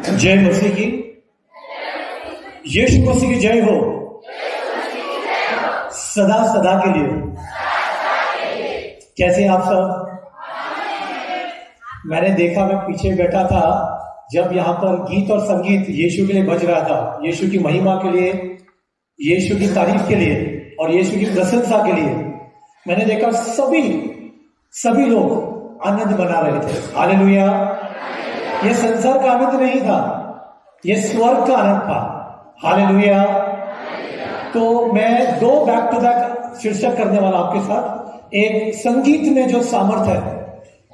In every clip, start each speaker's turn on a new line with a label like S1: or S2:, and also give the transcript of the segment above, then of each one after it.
S1: जय मसीह की। यीशु मसीह की जय हो। सदा सदा के लिए। कैसे आप सब? मैंने देखा, मैं पीछे बैठा था जब यहाँ पर गीत और संगीत यीशु के लिए बज रहा था, यीशु की महिमा के लिए, यीशु की तारीफ के लिए और यीशु की प्रशंसा के लिए। मैंने देखा सभी लोग आनंद मना रहे थे। हालेलुया। ये संसार का आनंद नहीं था, ये स्वर्ग का आनंद था। हालेलुया। तो मैं दो बैक टू बैक शीर्षक करने वाला आपके साथ। एक संगीत में जो सामर्थ्य है,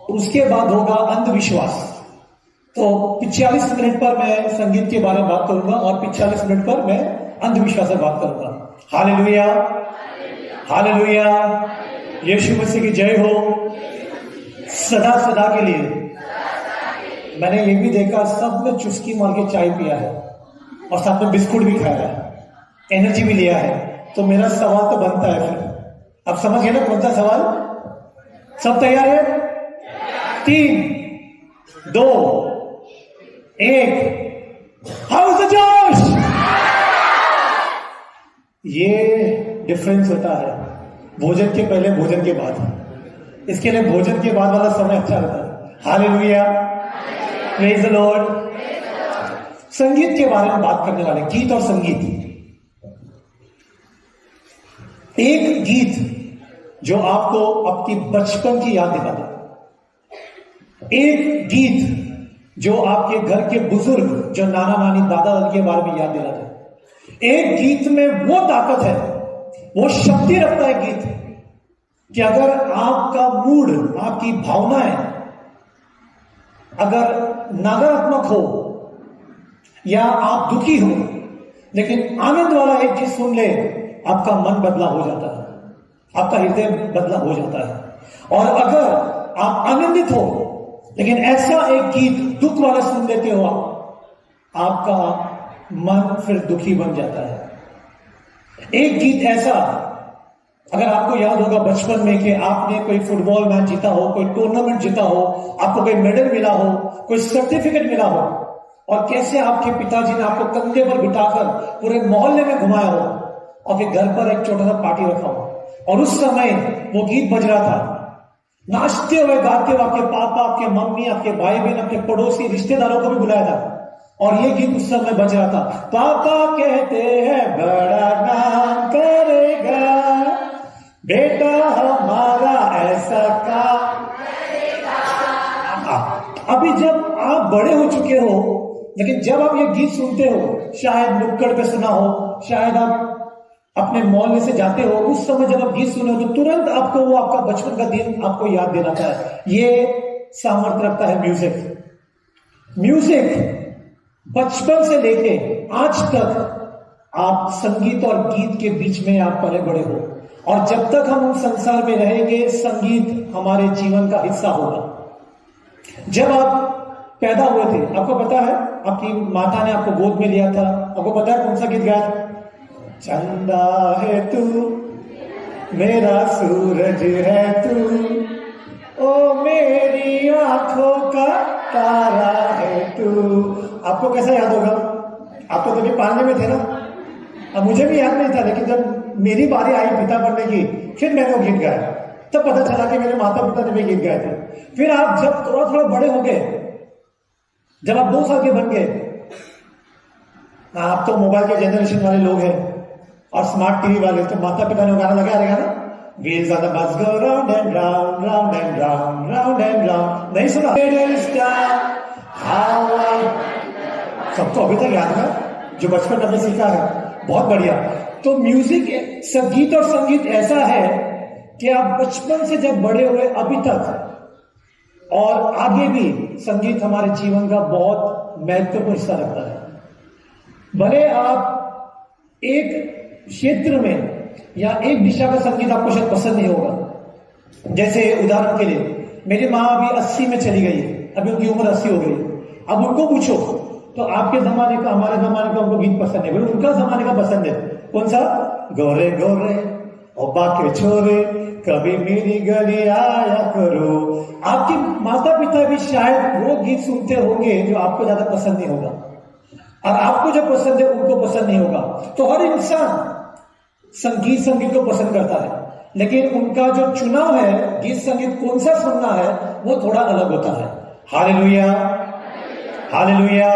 S1: उसके बाद होगा अंधविश्वास। तो 45 मिनट पर मैं संगीत के बारे में बात करूंगा और 45 मिनट पर मैं अंधविश्वास से बात करूंगा। Hallelujah, hallelujah. यीशु मसीह की जय हो। सदा सदा के लिए। मैंने ये भी देखा, सब ने चुस्की मार के चाय पिया है और साथ में बिस्कुट भी खाया है, एनर्जी भी लिया है। तो मेरा सवाल तो बनता है फिर, अब समझ गए ना कौन सा सवाल? सब तैयार है? 3, 2, 1। हाउ इज द जोश? ये डिफरेंस होता है भोजन के पहले, भोजन के बाद। इसके लिए भोजन के बाद वाला समय अच्छा रहता है। Hallelujah, praise the Lord. संगीत के बारे में बात करने वाले, गीत और संगीत। एक गीत जो आपको आपकी बचपन की याद दिलाता है, एक गीत जो आपके घर के बुजुर्ग, जो नाना नानी दादा दादी के बारे में याद दिलाता है। एक गीत में वो ताकत है, वो शक्ति रखता है गीत, कि अगर आपका मूड, आपकी भावनाएं अगर नकारात्मक हो या आप दुखी हो, लेकिन आनंद वाला एक गीत सुन ले, आपका मन बदला हो जाता है, आपका हृदय बदला हो जाता है। और अगर आप आनंदित हो लेकिन ऐसा एक गीत दुख वाला सुन लेते हो, आपका मन फिर दुखी बन जाता है। एक गीत ऐसा, अगर आपको याद होगा बचपन में कि आपने कोई फुटबॉल मैच जीता हो, कोई टूर्नामेंट जीता हो, आपको कोई मेडल मिला हो, कोई सर्टिफिकेट मिला हो, और कैसे आपके पिताजी ने आपको कंधे पर बिठाकर पूरे मोहल्ले में घुमाया हो और फिर घर पर एक छोटा सा पार्टी रखा हो, और उस समय वो गीत बज रहा था, नाचते हुए गाते हुए आपके पापा, आपके मम्मी, आपके भाई बहन, आपके पड़ोसी रिश्तेदारों को भी बुलाया था, और ये गीत उस समय बज रहा था। पापा कहते हैं बड़ा नाम करेगा, बेटा हमारा ऐसा काम करेगा। अभी जब आप बड़े हो चुके हो, लेकिन जब आप ये गीत सुनते हो, शायद नुक्कड़ पे सुना हो, शायद आप अपने मोहल्ले से जाते हो, उस समय जब आप गीत सुने हो तो तुरंत आपको वो आपका बचपन का दिन आपको याद दिलाता है। ये सामर्थ्य रखता है म्यूजिक। म्यूजिक बचपन से लेके आज तक आप संगीत और गीत के बीच में आप पले बड़े हो, और जब तक हम संसार में रहेंगे, संगीत हमारे जीवन का हिस्सा होगा। जब आप पैदा हुए थे, आपको पता है, आपकी माता ने आपको गोद में लिया था, आपको पता है कौन सा गीत गाया था? चंदा है तू, मेरा सूरज है तू, ओ मेरी आंखों का तारा है तू। आपको कैसा याद होगा? आप तो कभी पालने में थे ना। अब मुझे भी याद नहीं था, लेकिन जब मेरी बारी आई पिता बनने की, फिर मैंने वो गीत गाया, तब पता चला कि मेरे माता पिता ने भी गीत गाए थे। फिर आप जब थोड़ा थोड़ा बड़े हो गए, जब आप 2 साल के बन गए, आप तो मोबाइल के जनरेशन वाले लोग हैं और स्मार्ट टीवी वाले, तो माता पिता ने गाना लगा रहेगा ना, Wheels on the bus go round and round, round and round, round and round। नहीं सुना? सबको अभी तक याद है, जो बचपन में सीखा है। बहुत बढ़िया। तो म्यूजिक, संगीत और संगीत ऐसा है कि आप बचपन से जब बड़े हुए अभी तक और आगे भी संगीत हमारे जीवन का बहुत महत्वपूर्ण हिस्सा रखता है। भले आप एक क्षेत्र में या एक दिशा का संगीत आपको शायद पसंद नहीं होगा। जैसे उदाहरण के लिए, मेरी माँ अभी 80 में चली गई है, अभी उनकी उम्र 80 हो गई। अब उनको पूछो तो आपके जमाने का, हमारे जमाने का उनको गीत पसंद है, उनका जमाने का पसंद है कौन सा? गोरे गोरे और बाकी छोरे कभी मेरी गली आया करो। आपके माता पिता भी शायद वो गीत सुनते होंगे जो आपको ज्यादा पसंद नहीं होगा, और आपको जो पसंद है उनको पसंद नहीं होगा। तो हर इंसान संगीत को पसंद करता है, लेकिन उनका जो चुनाव है गीत संगीत कौन सा सुनना है वो थोड़ा अलग होता है। Hallelujah, hallelujah.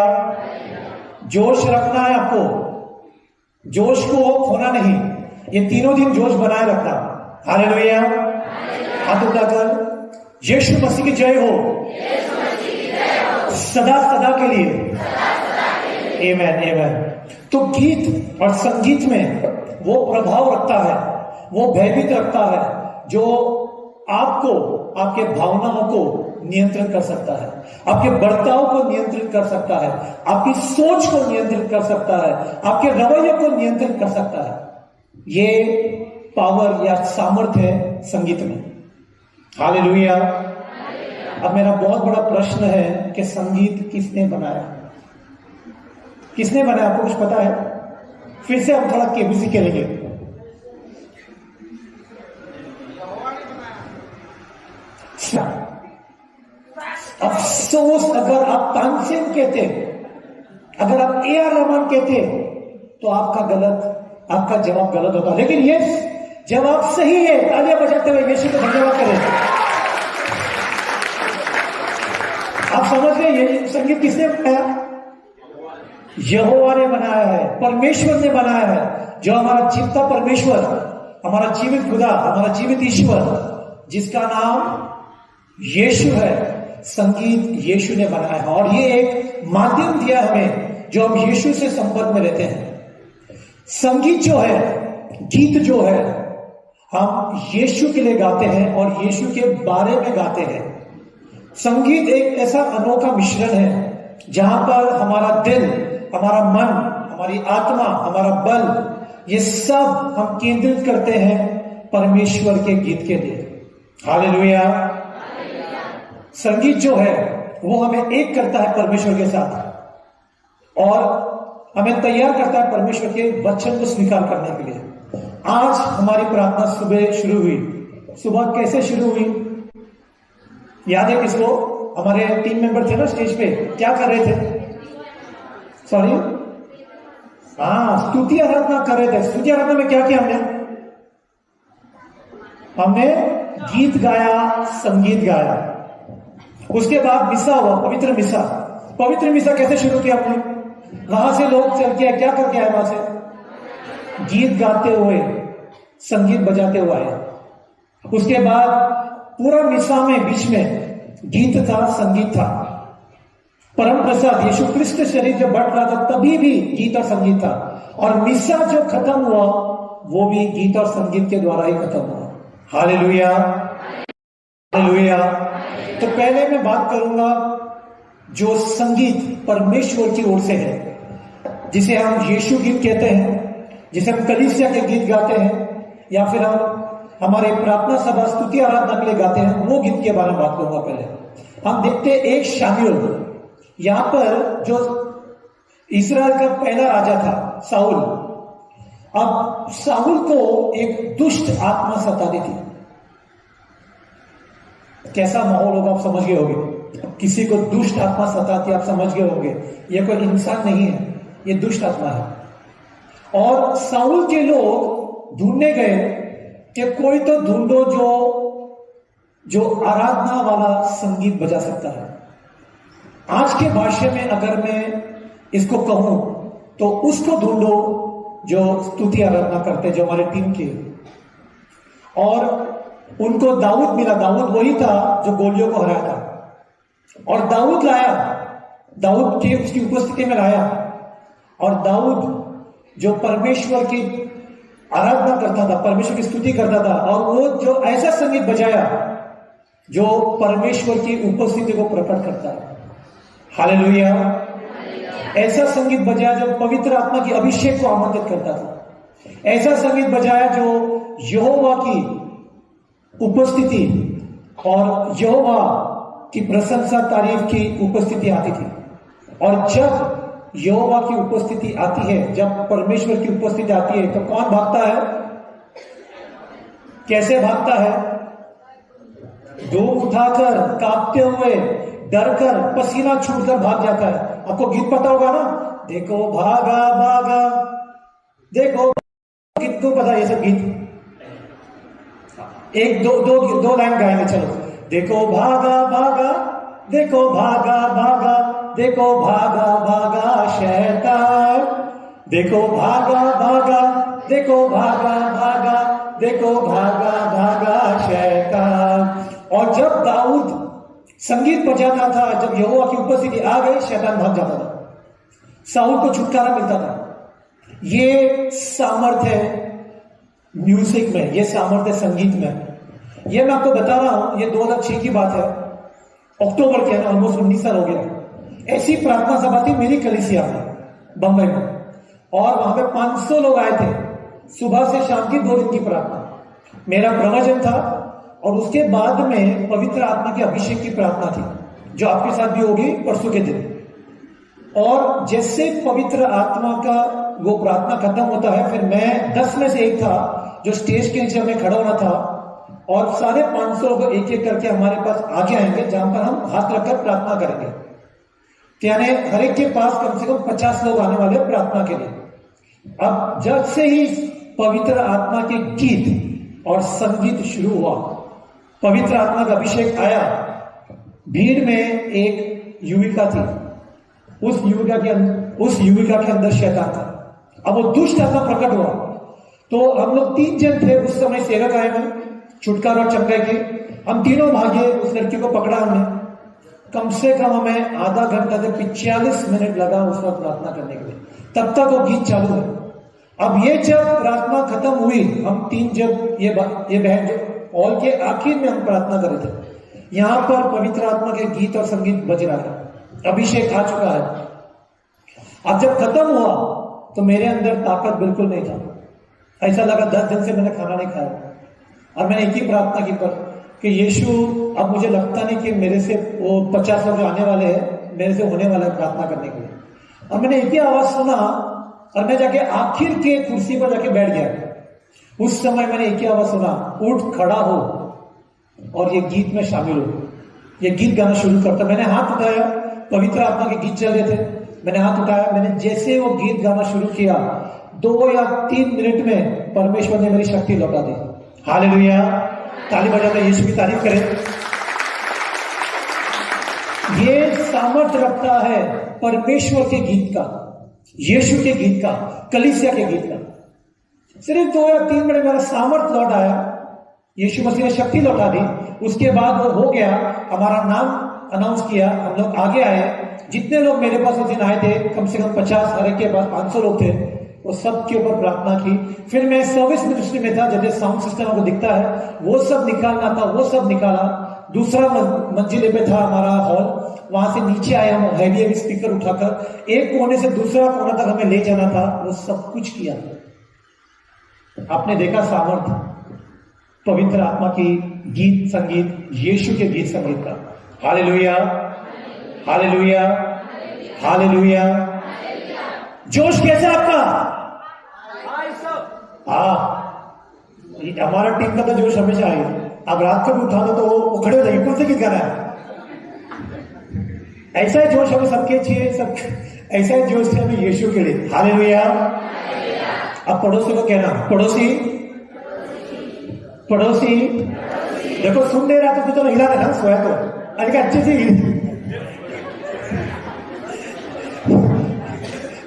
S1: जोश रखना है आपको, जोश को खोना नहीं, ये तीनों दिन जोश बनाए रखना। हालेलुया। हाथ उठाकर यीशु मसीह की जय हो, सदा सदा के लिए। आमेन, आमेन। तो गीत और संगीत में वो प्रभाव रखता है, वो भयभीत रखता है जो आपको, आपके भावनाओं को नियंत्रण कर सकता है, आपके बर्ताव को नियंत्रित कर सकता है, आपकी सोच को नियंत्रित कर सकता है, आपके रवैये को नियंत्रित कर सकता है। ये पावर या सामर्थ्य है संगीत में। हालेलुया। अब मेरा बहुत बड़ा प्रश्न है कि संगीत किसने बनाया? किसने बनाया? आपको कुछ पता है? फिर से हम थोड़ा केबीसी खेलेंगे। अफसोस, अगर आप तानसेन कहते, अगर आप ए आर रहमान कहते तो आपका जवाब गलत होता। लेकिन ये जवाब सही है। तालियां बजाते हुए यीशु को धन्यवाद करें। आप समझ गए ये संगीत किसने बनाया? यहोवा ने बनाया है, परमेश्वर ने बनाया है। जो हमारा जीवता परमेश्वर, हमारा जीवित खुदा, हमारा जीवित ईश्वर, जिसका नाम यीशु है, संगीत यीशु ने बनाया है। और ये एक माध्यम दिया हमें जो हम यीशु से संपर्क में रहते हैं। संगीत जो है, गीत जो है, हम यीशु के लिए गाते हैं और यीशु के बारे में गाते हैं। संगीत एक ऐसा अनोखा मिश्रण है जहां पर हमारा दिल, हमारा मन, हमारी आत्मा, हमारा बल, ये सब हम केंद्रित करते हैं परमेश्वर के गीत के लिए। हालेलुया। संगीत जो है वो हमें एक करता है परमेश्वर के साथ और हमें तैयार करता है परमेश्वर के वचन को स्वीकार करने के लिए। आज हमारी प्रार्थना सुबह शुरू हुई। सुबह कैसे शुरू हुई याद है किसको? हमारे टीम मेंबर थे ना स्टेज पे, क्या कर रहे थे? सॉरी, स्तुति आराधना कर रहे थे। स्तुति आराधना में क्या किया हमने गीत गाया, संगीत गाया। उसके बाद मिसा हुआ, पवित्र मिसा। पवित्र मिसा कैसे शुरू किया हमने? वहां से लोग चल के क्या करके आए? वहां से गीत गाते हुए, संगीत बजाते हुए आए। उसके बाद पूरा मिसा में बीच में गीत था, संगीत था। परम प्रसाद यीशु क्रिस्त शरीर जब बढ़ रहा था तभी भी गीत और संगीत था, और मिसा जो खत्म हुआ वो भी गीत और संगीत के द्वारा ही खत्म हुआ। Hallelujah, hallelujah. तो पहले मैं बात करूंगा जो संगीत परमेश्वर की ओर से है, जिसे हम यीशु गीत कहते हैं, जिसे हम कलीसिया के गीत गाते हैं, या फिर हम हमारे प्रार्थना सभा स्तुति आराधना के लिए गाते हैं, वो गीत के बारे में बात करूंगा। पहले हम देखते हैं एक शामूएल, यहां पर जो इस्राएल का पहला राजा था साउल। अब साउल को एक दुष्ट आत्मा सताती थी। कैसा माहौल होगा आप समझ गए होंगे। किसी को दुष्ट आत्मा सताती आप समझ गए होंगे, ये कोई इंसान नहीं है, ये दुष्ट आत्मा है। और साउल के लोग ढूंढने गए कि कोई तो ढूंढो जो आराधना वाला संगीत बजा सकता है। आज के भाषा में अगर मैं इसको कहूं तो उसको ढूंढो जो स्तुति आराधना करते, जो हमारे टीम के। और उनको दाऊद मिला। दाऊद वही था जो गोलियों को हराया था, और दाऊद लाया, दाऊद के उसकी उपस्थिति में लाया। और दाऊद जो परमेश्वर की आराधना करता था, परमेश्वर की स्तुति करता था, और वो जो ऐसा संगीत बजाया जो परमेश्वर की उपस्थिति को प्रकट करता है। हालेलुया। ऐसा संगीत बजाया जो पवित्र आत्मा की अभिषेक को आमंत्रित करता था। ऐसा संगीत बजाया जो यहोवा की उपस्थिति और यहोवा की प्रशंसा, तारीफ की उपस्थिति आती थी। और जब यहोवा की उपस्थिति आती है, जब परमेश्वर की उपस्थिति आती है, तो कौन भागता है? कैसे भागता है? धूप उठाकर, कांपते हुए, डरकर, पसीना छूटकर भाग जाता है। आपको गीत पता होगा ना, देखो भागा भागा, देखो, कितनों पता है ये सब गीत? एक दो लाइन गाएंगे, चलो। देखो भागा भागा, देखो भागा भागा, देखो भागा भागा शैतान, देखो भागा भागा, देखो भागा भागा, देखो भागा भागा शैतान। और जब दाऊद संगीत बजाता था, जब यहोवा की उपस्थिति आ गई, शैतान भाग जाता था, साउल को छुटकारा मिलता था। ये सामर्थ्य है म्यूजिक में, ये सामर्थ्य संगीत में। ये मैं आपको बता रहा हूं, ये 2006 की बात है, अक्टूबर के, ऑलमोस्ट 19 साल हो गया। ऐसी प्रार्थना सभा थी मेरी कलीसिया में, बंबई में, और वहां पे 500 लोग आए थे। सुबह से शाम की 2 दिन की प्रार्थना, मेरा प्रवचन था, और उसके बाद में पवित्र आत्मा के अभिषेक की प्रार्थना थी, जो आपके साथ भी होगी परसों के दिन। और जैसे पवित्र आत्मा का वो प्रार्थना खत्म होता है, फिर मैं 10 में से एक था जो स्टेज के नीचे हमें खड़ा होना था, और सारे 500 लोग एक एक करके हमारे पास आगे आएंगे, जहां पर हम हाथ रखकर प्रार्थना करेंगे। यानी हर एक के पास कम से कम 50 लोग आने वाले प्रार्थना के लिए। अब जब से ही पवित्र आत्मा के गीत और संगीत शुरू हुआ, पवित्र आत्मा का अभिषेक आया, भीड़ में एक युविका थी, उस युविका के अंदर शैतान था। अब वो दुष्ट आत्मा प्रकट हुआ, तो हम लोग 3 जन थे उस समय, सेवक आए में छुटकारा और चंगाई के। हम तीनों भागे, उस लड़की को पकड़ा हमने। कम से कम हमें आधा घंटा से 45 मिनट लगा उस वक्त प्रार्थना करने के लिए, तब तक वो गीत चालू है। अब ये जब प्रार्थना खत्म हुई, हम 3 जब ये बहन जो हॉल के आखिर में हम प्रार्थना कर रहे थे, यहां पर पवित्र आत्मा के गीत और संगीत बज रहा है, अभिषेक आ चुका है। अब जब खत्म हुआ तो मेरे अंदर ताकत बिल्कुल नहीं था। ऐसा लगा 10 दिन से मैंने खाना नहीं खाया, और मैंने एक ही प्रार्थना की पर कि यीशु, अब मुझे लगता नहीं कि मेरे से वो 50 लोग आने वाले हैं, मेरे से होने वाला है प्रार्थना करने के लिए। और मैंने एक ही आवाज सुना, और मैं जाके आखिर के कुर्सी पर जाके बैठ गया। उस समय मैंने एक ही आवाज सुना, उठ खड़ा हो और ये गीत में शामिल हो। ये गीत गाना शुरू करता। मैंने हाथ उठाया, पवित्र आत्मा के गीत चल रहे थे, मैंने हाथ उठाया, मैंने जैसे वो गीत गाना शुरू किया, 2 या 3 मिनट में परमेश्वर ने मेरी शक्ति लौटा दी। हालेलुया, ताली बजाते यीशु की तारीफ करें। ये सामर्थ्य रखता है परमेश्वर के गीत का, यीशु के गीत का, कलीसिया के गीत का। सिर्फ 2 या 3 मिनट मेरा सामर्थ्य लौट आया, यीशु मसीह ने शक्ति लौटा दी। उसके बाद वो हो गया, हमारा नाम अनाउंस किया, हम लोग आगे आए। जितने लोग मेरे पास उस दिन आए थे, कम से कम 50, हर एक के पास 500 लोग थे, वो सब के ऊपर प्रार्थना की। फिर मैं सर्विस मिनिस्ट्री में था, जैसे साउंड सिस्टम आपको दिखता है, वो सब निकालना था, वो सब निकाला। दूसरा मंजिले पे था हमारा हॉल, वहां से नीचे आए हम, हैवी स्पीकर उठाकर एक कोने से दूसरा कोना तक हमें ले जाना था, वो सब कुछ किया। आपने देखा सामर्थ्य पवित्र आत्मा की गीत संगीत, यीशु के गीत संगीत का। Hallelujah, hallelujah, hallelujah. जोश कैसा आपका? हाँ, हमारा टीम का तो जोश हमेशा है। अब रात को भी उठा दो तो वो खड़े हो जाएंगे, कौन से गीत गाना है? ऐसा ही जोश हमें सबके चाहिए, सब ऐसा ही जोश है हमें यीशु के लिए। हालेलुया। अब पड़ोसी को कहना, पड़ोसी पड़ोसी, देखो सुन नहीं रहा तो हिला देना, सोया को अरे अच्छे से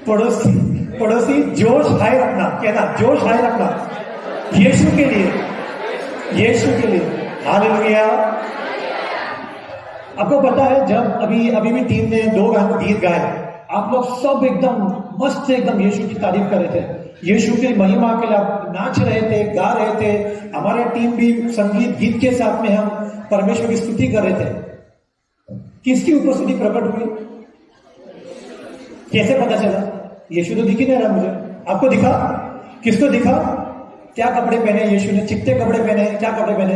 S1: पड़ोसी पड़ोसी जोश हाई रखना, कहना जोश हाई रखना यीशु के लिए, यीशु के लिए। हालेलुया। आपको पता है, जब अभी भी टीम ने 2 गीत गाए, आप लोग सब एकदम मस्त, एकदम यीशु की तारीफ कर रहे थे, यीशु की महिमा के लिए आप नाच रहे थे, गा रहे थे। हमारे टीम भी संगीत गीत के साथ में हम परमेश्वर की स्तुति कर रहे थे। किसकी उपस्थिति प्रकट हुई? कैसे पता चला? यीशु तो दिख ही नहीं रहा मुझे। आपको दिखा? किसको दिखा? क्या कपड़े पहने यीशु ने? चिट्टे कपड़े पहने? क्या कपड़े पहने?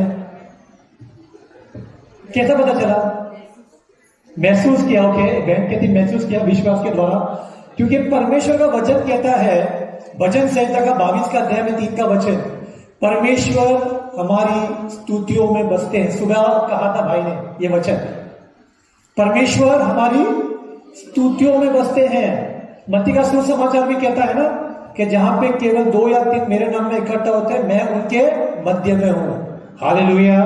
S1: कैसा पता चला? महसूस किया। ओके, बहन कहती महसूस किया विश्वास के द्वारा, क्योंकि परमेश्वर का वचन कहता है, भजन संहिता का 22 का अध्याय में 3 का वचन, परमेश्वर हमारी स्तुतियों में बसते हैं। सुबह कहा था भाई ने ये वचन, परमेश्वर हमारी स्तुतियों में बसते हैं। मत्ती का सुसमाचार भी कहता है ना कि जहां पे केवल 2 या 3 मेरे नाम में इकट्ठा होते हैं, मैं उनके मध्य में हूं। Hallelujah,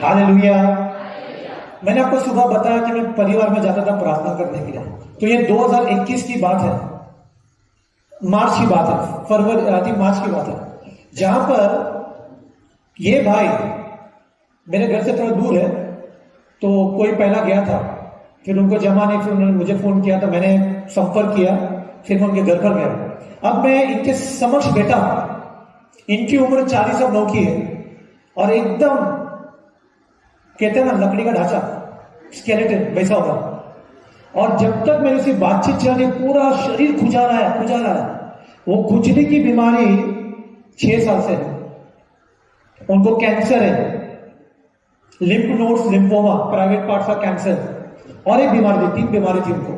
S1: hallelujah. मैंने आपको सुबह बताया कि मैं परिवार में जाता था प्रार्थना करने के लिए। तो ये 2021 की बात है, मार्च की बात है, फरवरी आदि मार्च की बात है, जहां पर ये भाई मेरे घर से थोड़ा दूर है। तो कोई पहला गया था, फिर उनको जमा नहीं, फिर उन्होंने मुझे फोन किया, तो मैंने संपर्क किया, फिर मैं उनके घर पर गया। अब मैं इनके समक्ष बैठा, इनकी उम्र 40-9 की है और एकदम कहते हैं ना लकड़ी का ढांचा, स्केलेटन वैसा होगा। और जब तक मेरे से बातचीत चल रही, पूरा शरीर खुजा रहा है। वो खुजली की बीमारी 6 साल से है, उनको कैंसर है, lymph nodes lymphoma, private parts का कैंसर, और एक बीमारी थी, 3 बीमारी थी उनको।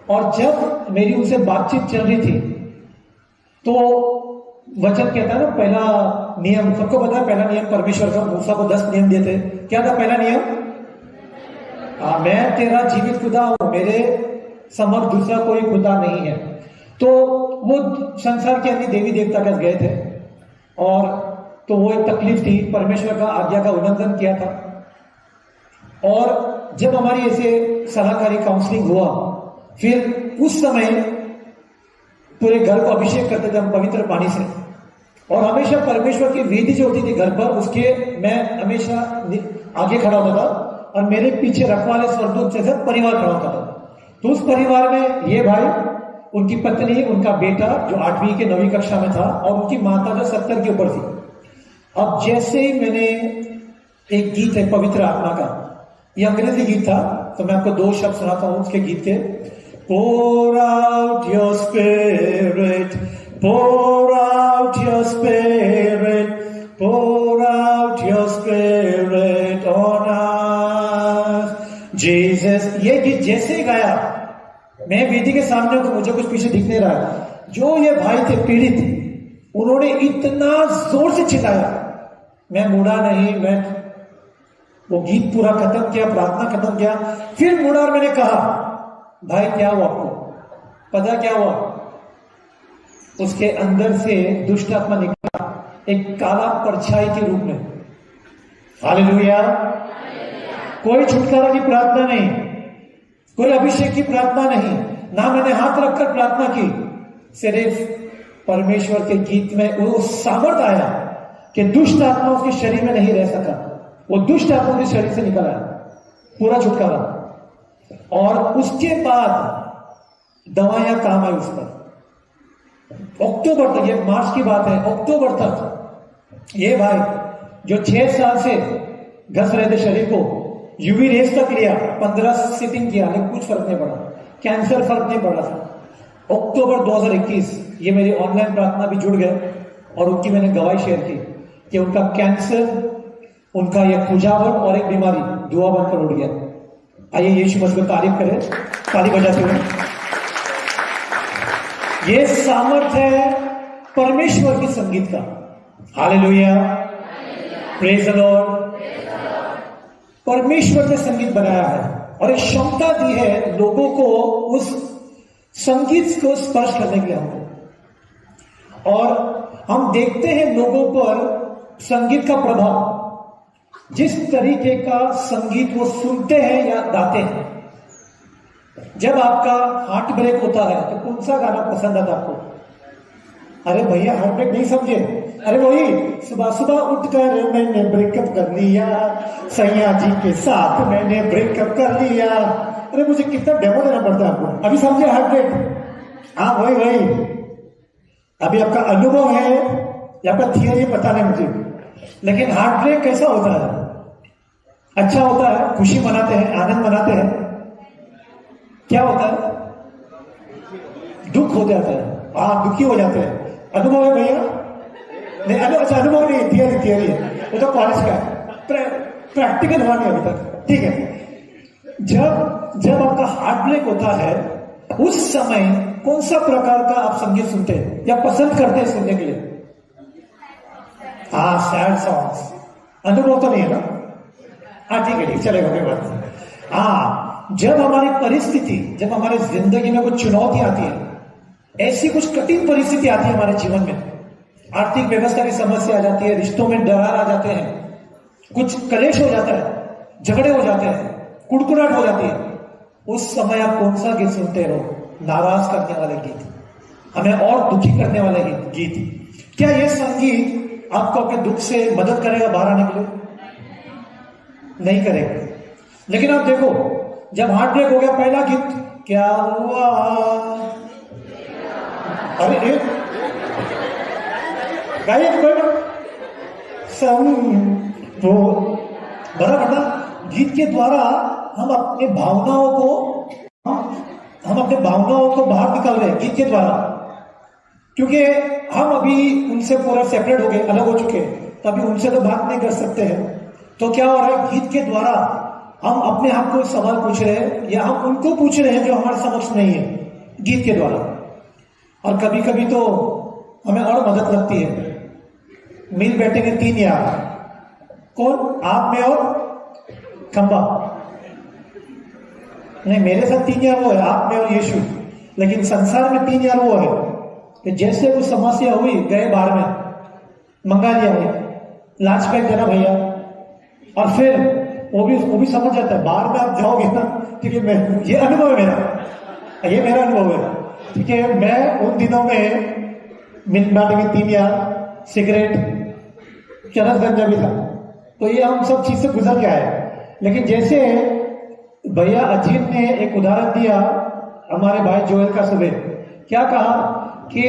S1: और जब मेरी उनसे बातचीत चल रही थी तो वचन कहता है ना, पहला नियम सबको पता है, पहला नियम परमेश्वर का, मूसा को 10 नियम दिए थे। क्या था पहला नियम? मैं तेरा जीवित खुदा हूं, मेरे समक्ष दूसरा कोई खुदा नहीं है। तो वो संसार के अन्य देवी देवता के गए थे, और तो वो एक तकलीफ थी, परमेश्वर का आज्ञा का उल्लंघन किया था। और जब हमारी ऐसे सलाहकारी काउंसलिंग हुआ, फिर उस समय पूरे घर को अभिषेक करते थे हम पवित्र पानी से, और हमेशा परमेश्वर की वेदी जो होती थी घर पर, उसके मैं हमेशा आगे खड़ा होता था और मेरे पीछे रखवाले स्वर्गदूत से परिवार खड़ा होता था। तो उस परिवार में ये भाई, उनकी पत्नी, उनका बेटा जो 8वीं के 9वीं कक्षा में था, और उनकी माता जो 70 के ऊपर थी। अब जैसे ही मैंने एक गीत है पवित्र आत्मा का, ये अंग्रेजी गीत था, तो मैं आपको 2 शब्द सुनाता हूं उसके गीत के। Pour out your spirit, pour out your spirit, pour out your spirit on us, Jesus। ये गीत जैसे ही गाया, मैं वेदी के सामने हूं तो मुझे कुछ पीछे दिख नहीं रहा। जो ये भाई थे पीड़ित, उन्होंने इतना जोर से चिल्लाया, मैं मुड़ा नहीं, मैं वो गीत पूरा खत्म किया, प्रार्थना खत्म किया, फिर मुड़ा और मैंने कहा, भाई क्या हुआ आपको? पता क्या हुआ? उसके अंदर से दुष्ट आत्मा निकला, एक काला परछाई के रूप में। हालेलुया। कोई छुटकारा की प्रार्थना नहीं, कोई अभिषेक की प्रार्थना नहीं, ना मैंने हाथ रखकर प्रार्थना की, सिर्फ परमेश्वर के गीत में वो सामर्थ आया कि दुष्ट आत्मा उसके शरीर में नहीं रह सका, वो दुष्ट आत्मा के शरीर से निकल आया, पूरा छुटकारा। और उसके बाद दवाइयां काम आई उस पर। अक्टूबर तक, ये मार्च की बात है, अक्टूबर तक ये भाई जो 6 साल से घस रहे थे शरीर को, यूवी रेस तक लिया, 15 सिटिंग किया, लेकिन कुछ फर्क नहीं पड़ा, कैंसर फर्क नहीं पड़ा था। अक्टूबर 2021 ये मेरी ऑनलाइन प्रार्थना भी जुड़ गए, और उनकी मैंने गवाही शेयर की कि उनका कैंसर, उनका यह खुजावट और एक बीमारी दुआ बनकर उड़ गया। आइए यीशु मसीह को तारीफ करें, ताली बजाते हुए। ये सामर्थ्य है परमेश्वर की संगीत का। Hallelujah, praise the Lord. परमेश्वर ने संगीत बनाया है और एक क्षमता दी है लोगों को उस संगीत को स्पर्श करने के लिए हमको। और हम देखते हैं लोगों पर संगीत का प्रभाव, जिस तरीके का संगीत वो सुनते हैं या गाते हैं। जब आपका हार्ट ब्रेक होता है तो कौन सा गाना पसंद आता आपको? अरे भैया हार्ट ब्रेक नहीं समझे, अरे वही सुबह सुबह उठकर मैंने ब्रेकअप कर लिया, सैया जी के साथ मैंने ब्रेकअप कर लिया। अरे मुझे कितना डेमो देना पड़ता है आपको, अभी समझे हार्ट ब्रेक? हाँ वही। अभी आपका अनुभव है या आपका थियरी पता नहीं मुझे, लेकिन हार्ट ब्रेक कैसा होता है? अच्छा होता है, खुशी मनाते हैं, आनंद मनाते हैं। क्या होता है? दुख हो जाता है, दुखी हो जाते हैं। अनुभव है भैया? नहीं, अच्छा अनुभव नहीं, थियरी है, वो तो कॉलेज का है, प्रैक्टिकल हुआ नहीं अभी तक। ठीक है। जब आपका हार्ट ब्रेक होता है, उस समय कौन सा प्रकार का आप संगीत सुनते हैं या पसंद करते हैं सुनने के लिए? हाँ, सैड सॉन्ग्स अनुभव तो नहीं है ना? हाँ ठीक है, ठीक चलेगा, कोई बात नहीं। हाँ, जब हमारी परिस्थिति, जब हमारे जिंदगी में कुछ चुनौती आती है, ऐसी कुछ कठिन परिस्थिति आती है हमारे जीवन में, आर्थिक व्यवस्था की समस्या आ जाती है, रिश्तों में दरार आ जाते हैं, कुछ कलेश हो जाता है, झगड़े हो जाते हैं, कुड़कुड़ाहट हो जाती है, उस समय आप कौन सा गीत सुनते हो? नाराज करने वाले गीत, हमें और दुखी करने वाले गीत। क्या यह संगीत आपको आपके दुख से मदद करेगा बाहर आने के लिए? नहीं करेगा। लेकिन आप देखो, जब हार्ट ब्रेक हो गया, पहला गीत क्या हुआ? अरे एक गाइए वो बड़ा बड़ा गीत के द्वारा हम अपने भावनाओं को बाहर निकाल रहे हैं गीत के द्वारा, क्योंकि हम अभी उनसे पूरा सेपरेट हो गए, अलग हो चुके हैं, तो अभी उनसे तो बात नहीं कर सकते हैं। तो क्या हो रहा है, गीत के द्वारा हम अपने आप को सवाल पूछ रहे हैं, या हम उनको पूछ रहे हैं जो हमारे समक्ष नहीं है, गीत के द्वारा। और कभी कभी तो हमें और मदद लगती है। मिल बैठेंगे 3 यार, कौन? आप में और खंबा। नहीं, मेरे साथ 3 यार वो है, आप में और यीशु। लेकिन संसार में 3 यार वो है कि जैसे वो समस्या हुई, गए बाहर में, मंगा लिया भाई, लाच पैक देना भैया, और फिर वो भी समझ जाता है। बाहर में आप जाओगे ना, ठीक है, ये अनुभव है मेरा, ये मेरा अनुभव है, ठीक है। मैं उन दिनों में मिल बांटे में 3 यार, सिगरेट, चरस गंजा भी था, तो ये हम सब चीज से गुजर के आए। लेकिन जैसे भैया अजीत ने एक उदाहरण दिया, हमारे भाई जोएल का सुबह क्या कहा कि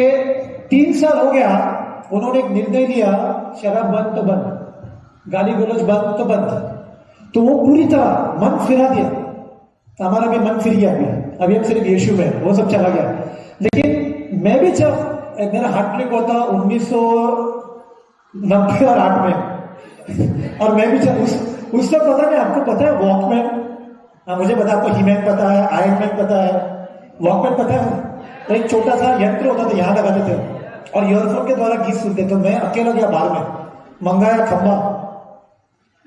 S1: 3 साल हो गया, उन्होंने एक निर्णय लिया, शराब बंद तो बंद, गाली गलौज बंद तो बंद, तो वो पूरी तरह मन फिरा दिया। तो हमारा भी मन फिर गया, अभी हम सिर्फ यीशु में, वो सब चला गया। लेकिन मैं भी, जब मेरा हार्ट ब्रेक हुआ था 1990 और 8 में, और मैं भी जब उस तक पता नहीं, आपको पता है वॉकमैन? मुझे पता, आपको हीमैन पता है, आयरन मैन पता है, वॉकमैन पता है? तो एक छोटा सा यंत्र होता था, यहां लगाते थे और ईयरफोन के द्वारा गीत सुनते। तो मैं अकेला गया बाहर में, मंगाया खंबा,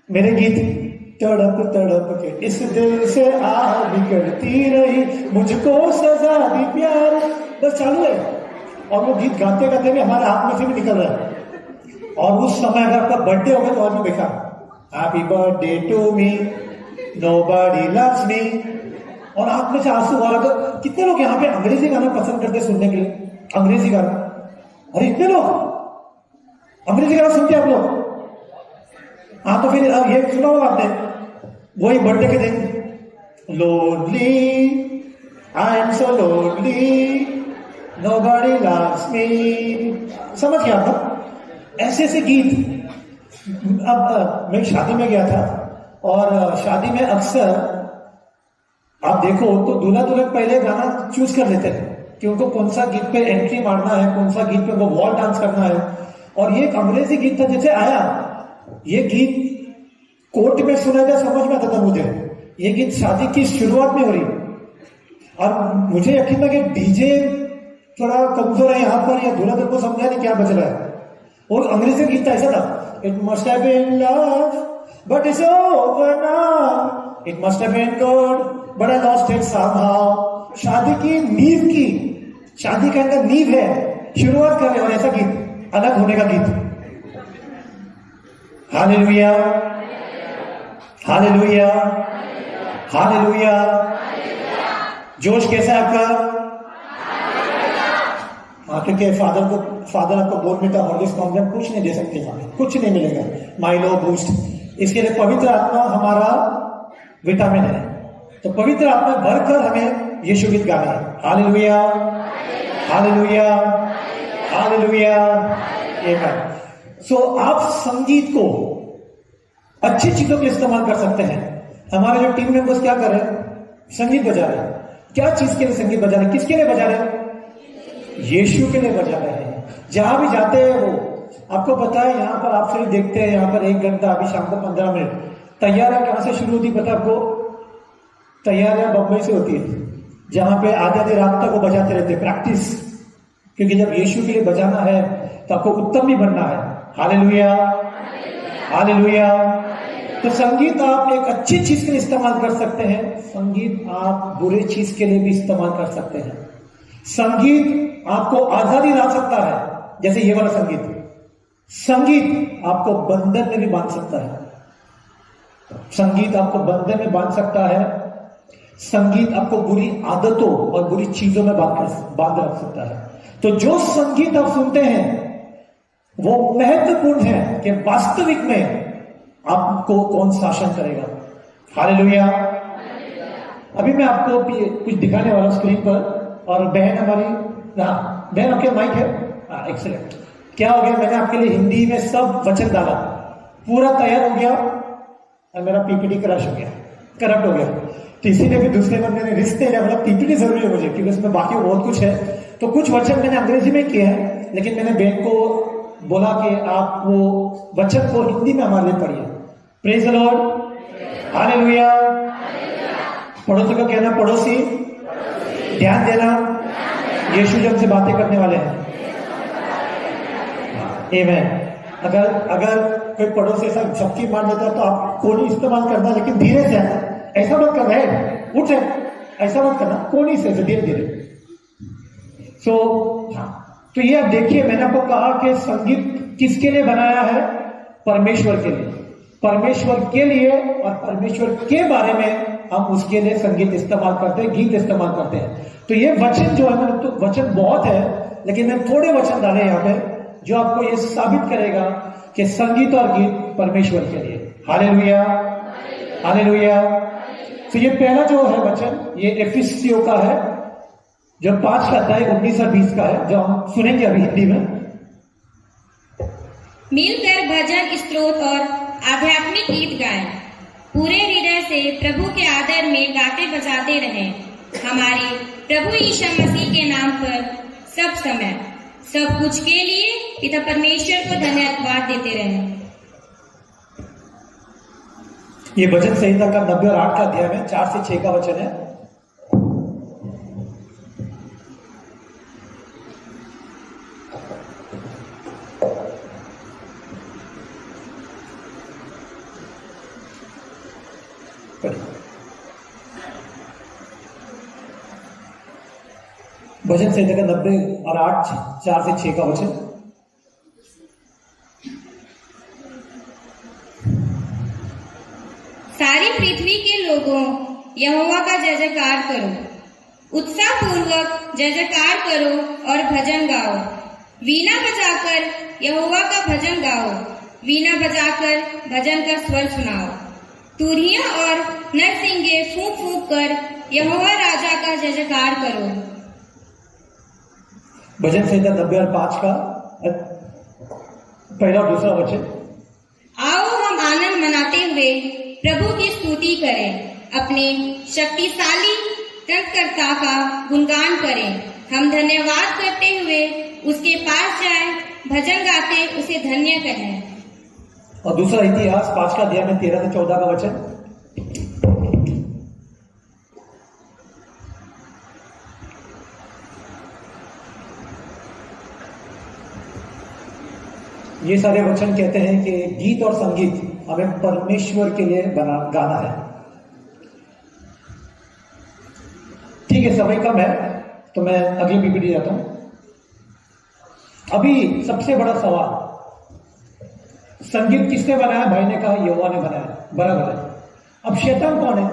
S1: मेरे गीत तड़प तड़प के इस दिल से आह बिगड़ती रही, मुझको सजा दी प्यार, बस चालू है। और वो गीत गाते गाते भी हमारे हाथ में से भी निकल रहा है। और उस समय अगर आपका बर्थडे होगा तो आदमी देखा, happy birthday to me, nobody loves me, और आंख में से आंसू आ रहा। तो कितने लोग यहाँ पे अंग्रेजी गाना पसंद करते सुनने के लिए? अंग्रेजी गाना, और इतने लोग अंग्रेजी गाना सुनते आप लोग? हाँ, तो फिर ये सुना होगा आपने, वही बर्थडे के दिन, lonely I am so lonely, nobody loves me, समझ गया था? ऐसे ऐसे गीत। अब मैं शादी में गया था, और शादी में अक्सर आप देखो तो दूल्हा दुल्हन पहले गाना चूज कर लेते हैं कि उनको कौन सा गीत पे एंट्री मारना है, कौन सा गीत पे वो वॉल डांस करना है। और ये एक अंग्रेजी गीत था, जैसे आया ये गीत कोर्ट में सुना था, समझ में आता था मुझे, ये गीत शादी की शुरुआत में हो रही। और मुझे यकीन था कि डीजे थोड़ा कमजोर है यहाँ पर, या दूल्हा दुल्हन को समझा नहीं क्या बच रहा है। और अंग्रेजी गीत था, ऐसा था, it must have been love but it's over now, it must have been good but I lost it somehow. शादी की नींव की, शादी का अंदर नींव है, शुरुआत कर रहे, और ऐसा गीत, अलग होने का गीत। Hallelujah, hallelujah, hallelujah. जोश कैसा है आपका? हाँ, क्योंकि फादर आपको बोर्नविटा हॉर्लिक्स कॉम्प्लेक्स कुछ नहीं दे सकते, कुछ नहीं मिलेगा, माइलो बूस्ट। इसके लिए पवित्र आत्मा हमारा विटामिन है। तो पवित्र आत्मा भरकर हमें यीशु गीत गाना है। Hallelujah, hallelujah, hallelujah. सो आप संगीत को अच्छी चीजों के लिए इस्तेमाल कर सकते हैं। हमारे जो टीम मेंबर्स क्या कर रहे हैं? संगीत बजा रहे हैं। क्या चीज के लिए संगीत बजा रहे हैं? किसके लिए बजा रहे हैं? यीशु के लिए बजा रहे हैं। जहां भी जाते हैं वो, आपको पता है, यहाँ पर आप सिर्फ देखते हैं, यहाँ पर 1 घंटा, अभी शाम को 15 मिनट। तैयारियां कहां से शुरू होती पता आपको? तैयारियां बम्बई से होती है, जहां पे आधी रात तक वो बजाते रहते, प्रैक्टिस। क्योंकि जब यीशु के लिए बजाना है तो आपको उत्तम भी बनना है। Hallelujah, hallelujah. तो संगीत आप एक अच्छी चीज के लिए इस्तेमाल कर सकते हैं, संगीत आप बुरे चीज के लिए भी इस्तेमाल कर सकते हैं। संगीत आपको आजादी ला सकता है, जैसे ये वाला संगीत। संगीत आपको बंधन में भी बांध सकता है, संगीत आपको बंधन में बांध सकता है। संगीत आपको बुरी आदतों और बुरी चीजों में बांध रख सकता है। तो जो संगीत आप सुनते हैं वो महत्वपूर्ण है कि वास्तविक में आपको कौन शासन करेगा। हालेलुया। अभी मैं आपको कुछ दिखाने वाला स्क्रीन पर, और बहन हमारी, हाँ बहन आपके माइक है, हाँ एक्सीलेंट। क्या हो गया, मैंने आपके लिए हिंदी में सब वचन डाला, पूरा तैयार हो गया और मेरा पीपीटी क्रैश हो गया, करप्ट हो गया। तो इसीलिए भी दूसरे बंदे ने रिश्ते मतलब पीपीटी जरूरी है मुझे, क्योंकि उसमें बाकी बहुत कुछ है। तो कुछ वचन मैंने अंग्रेजी में किए हैं, लेकिन मैंने बहन को बोला कि आप वो वचन को हिंदी में हमारे लिए पढ़िए। Praise the Lord, hallelujah. पड़ोसी को कहना, पड़ोसी ध्यान देना, यीशु जब से बातें करने वाले हैं। आमीन। अगर कोई पड़ोसी ऐसा झपकी मार देता है तो आप कोनी इस्तेमाल करना, लेकिन धीरे से, ऐसा मत करना है, उठ ऐसा मत करना, कोनी से धीरे धीरे। तो ये आप देखिए, मैंने आपको कहा कि संगीत किसके लिए बनाया है? परमेश्वर के लिए, परमेश्वर के लिए, और परमेश्वर के बारे में हम उसके लिए संगीत इस्तेमाल करते हैं, गीत इस्तेमाल करते हैं। तो ये वचन जो है, मैंने तो वचन बहुत है, लेकिन मैंने थोड़े वचन डाले यहाँ पे जो आपको ये साबित करेगा कि संगीत और गीत परमेश्वर के लिए। Hallelujah, hallelujah. तो ये पहला जो है वचन, ये एफिसियों का है, जो 5 का अध्याय 19 और 20 का है, जो हम सुनेंगे अभी हिंदी में।
S2: मिलकर भजन, स्तोत्र और आध्यात्मिक गीत गाएं, पूरे हृदय से प्रभु के आदर में गाते बजाते रहें, हमारे प्रभु यीशु मसीह के नाम पर सब समय सब कुछ के लिए पिता परमेश्वर को धन्यवाद देते रहें।
S1: ये भजन संहिता का 90 और 8 का अध्याय में 4 से 6 का वचन है। भजन संहिता का 90 और 8, 4 से 6 का वचन।
S2: सारी पृथ्वी के लोगों, यहोवा का जय जयकार करो, उत्साह पूर्वक जय जयकार करो और भजन गाओ। वीणा बजाकर यहोवा का भजन गाओ, वीणा बजाकर भजन का स्वर सुनाओ। तुरहियां और नरसिंगे फूंक फूंक कर यहोवा राजा का जय जयकार करो।
S1: भजन संहिता 90 और 5 का पहला और दूसरा वचन।
S2: आओ हम आनंद मनाते हुए प्रभु की स्तुति करें, अपने शक्तिशाली त्रयकर्ता का गुणगान करें। हम धन्यवाद करते हुए उसके पास जाएं, भजन गाते उसे धन्य कहें।
S1: और दूसरा इतिहास 5 का अध्याय में 13 से 14 का वचन। ये सारे वचन कहते हैं कि गीत और संगीत हमें परमेश्वर के लिए गाना है। ठीक है, समय कम है तो मैं अगली पीपीटी जाता हूं। अभी सबसे बड़ा सवाल, संगीत किसने बनाया? भाई ने कहा यहोवा ने बनाया, बराबर है। अब शैतान कौन है?